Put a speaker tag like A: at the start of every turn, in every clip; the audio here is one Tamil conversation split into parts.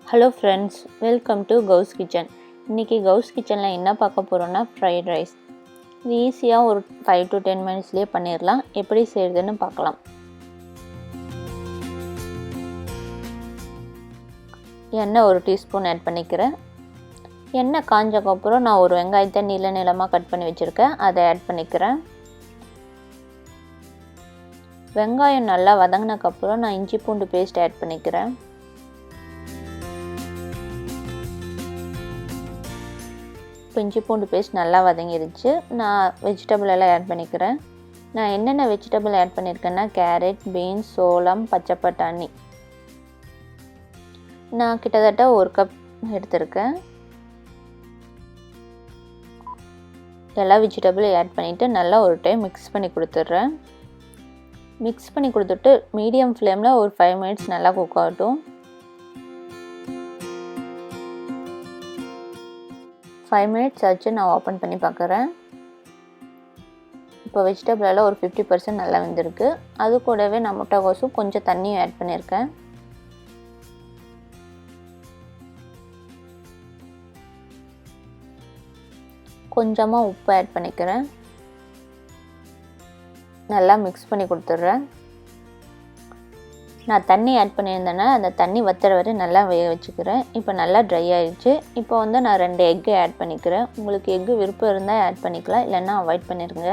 A: Hello friends, welcome to Gous kitchen. இன்றைக்கி கௌஸ் கிச்சனில் என்ன பார்க்க போகிறோன்னா ஃப்ரைட் ரைஸ். இது ஈஸியாக ஒரு 5 to 10 மினிட்ஸ்லேயே பண்ணிடலாம். எப்படி செய்கிறதுன்னு பார்க்கலாம். எண்ணெய் ஒரு டீஸ்பூன் ஆட் பண்ணிக்கிறேன். எண்ணெய் காஞ்சக்கப்புறம் நான் ஒரு வெங்காயத்தை நீளமாக கட் பண்ணி வச்சுருக்கேன், அதை ஆட் பண்ணிக்கிறேன். வெங்காயம் நல்லா வதங்கினக்கப்புறம் நான் இஞ்சி பூண்டு பேஸ்ட் ஆட் பண்ணிக்கிறேன். இஞ்சி பூண்டு பேஸ்ட் நல்லா வதங்கிடுச்சு. நான் வெஜிடபிள் எல்லாம் ஆட் பண்ணிக்கிறேன். நான் என்னென்ன வெஜிடபிள் ஆட் பண்ணியிருக்கேன்னா கேரட், பீன்ஸ், சோளம், பச்சை பட்டாணி. நான் கிட்டத்தட்ட 1 கப் எடுத்திருக்கேன். எல்லா வெஜிடபிளும் ஆட் பண்ணிவிட்டு நல்லா ஒரு டைம் மிக்ஸ் பண்ணி கொடுத்துட்றேன். மிக்ஸ் பண்ணி கொடுத்துட்டு மீடியம் ஃப்ளேமில் ஒரு 5 மினிட்ஸ் நல்லா குக் ஆகட்டும். 5 மினிட்ஸ் ஆச்சு, நான் ஓப்பன் பண்ணி பார்க்குறேன். இப்போ வெஜிடபிள் எல்லாம் ஒரு 50% நல்லா வெந்திருக்கு. அது கூடவே நான் முட்டைகோஸும் கொஞ்சம் தண்ணியும் ஆட் பண்ணியிருக்கேன். கொஞ்சமாக உப்பு ஆட் பண்ணிக்கிறேன். நல்லா மிக்ஸ் பண்ணி கொடுத்துட்றேன். நான் தண்ணி ஆட் பண்ணியிருந்தேன்னா அந்த தண்ணி வத்துற வரை நல்லா வேக வச்சுக்கிறேன். இப்போ நல்லா ட்ரை ஆகிடுச்சு. இப்போ வந்து நான் 2 எக்கு ஆட் பண்ணிக்கிறேன். உங்களுக்கு எக்கு விருப்பம் இருந்தால் ஆட் பண்ணிக்கலாம், இல்லைன்னா அவாய்ட் பண்ணிடுங்க.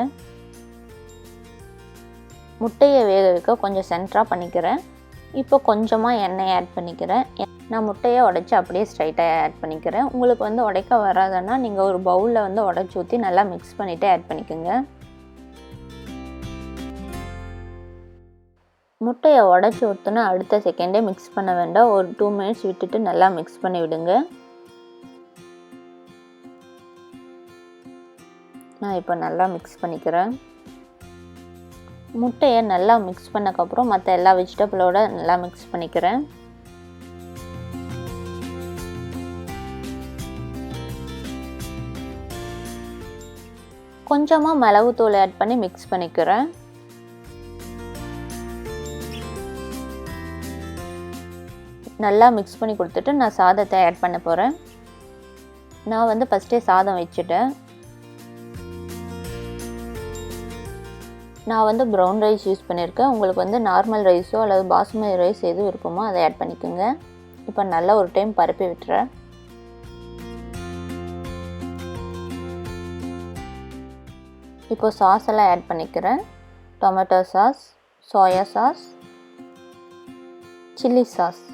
A: முட்டையை வேக வைக்க கொஞ்சம் சென்டராக பண்ணிக்கிறேன். இப்போ கொஞ்சமாக எண்ணெய் ஆட் பண்ணிக்கிறேன். நான் முட்டையை உடைச்சி அப்படியே ஸ்ட்ரைட்டாக ஆட் பண்ணிக்கிறேன். உங்களுக்கு வந்து உடைக்க வராதுன்னா நீங்கள் ஒரு பவுலில் வந்து உடச்சி ஊற்றி நல்லா மிக்ஸ் பண்ணிவிட்டு ஆட் பண்ணிக்கோங்க. முட்டையை உடச்சி ஊற்றினா அடுத்த செகண்டே மிக்ஸ் பண்ண வேண்டாம். ஒரு 2 மினிட்ஸ் விட்டுட்டு நல்லா மிக்ஸ் பண்ணி விடுங்க. நான் இப்போ நல்லா மிக்ஸ் பண்ணிக்கிறேன். முட்டையை நல்லா மிக்ஸ் பண்ணக்கப்புறம் மற்ற எல்லா வெஜிடபிளோட நல்லா மிக்ஸ் பண்ணிக்கிறேன். கொஞ்சமாக மிளகுத்தூள் ஆட் பண்ணி மிக்ஸ் பண்ணிக்கிறேன். நல்லா மிக்ஸ் பண்ணி கொடுத்துட்டு நான் சாதத்தை ஆட் பண்ண போகிறேன். நான் வந்து ஃபஸ்ட்டே சாதம் வச்சுட்டேன். நான் வந்து ப்ரௌன் ரைஸ் யூஸ் பண்ணியிருக்கேன். உங்களுக்கு வந்து நார்மல் ரைஸோ அல்லது பாசுமதி ரைஸ் எது இருக்குமோ அதை ஆட் பண்ணிக்கோங்க. இப்போ நல்லா ஒரு டைம் பரப்பி விட்டுறேன். இப்போ சாஸ் எல்லாம் ஆட் பண்ணிக்கிறேன். Tomato sauce, soya sauce, chilli sauce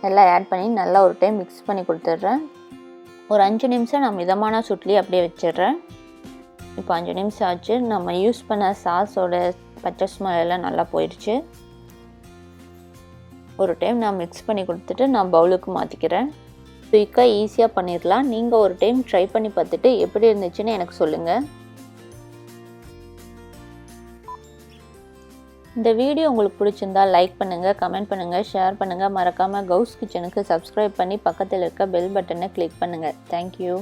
A: எல்லாம் ஆட் பண்ணி நல்லா ஒரு டைம் மிக்ஸ் பண்ணி கொடுத்துட்றேன். ஒரு 5 நிமிஷம் நான் மிதமான சூட்லேயே அப்படியே வச்சிடுறேன். இப்போ 5 நிமிஷம் ஆச்சு. நம்ம யூஸ் பண்ண சாஸோட பச்சை ஸ்மெல் எல்லாம் நல்லா போயிடுச்சு. ஒரு டைம் நான் மிக்ஸ் பண்ணி கொடுத்துட்டு நான் பவுலுக்கு மாற்றிக்கிறேன். குயிக்காக ஈஸியாக பண்ணிடலாம். நீங்கள் ஒரு டைம் ட்ரை பண்ணி பார்த்துட்டு எப்படி இருந்துச்சுன்னு எனக்கு சொல்லுங்கள். இந்த வீடியோ உங்களுக்கு பிடிச்சிருந்தா லைக் பண்ணுங்கள், கமெண்ட் பண்ணுங்கள், ஷேர் பண்ணுங்கள். மறக்காமல் கௌஸ் கிச்சனுக்கு சப்ஸ்கிரைப் பண்ணி பக்கத்தில் இருக்க பெல் பட்டனை கிளிக் பண்ணுங்கள். தேங்க்யூ.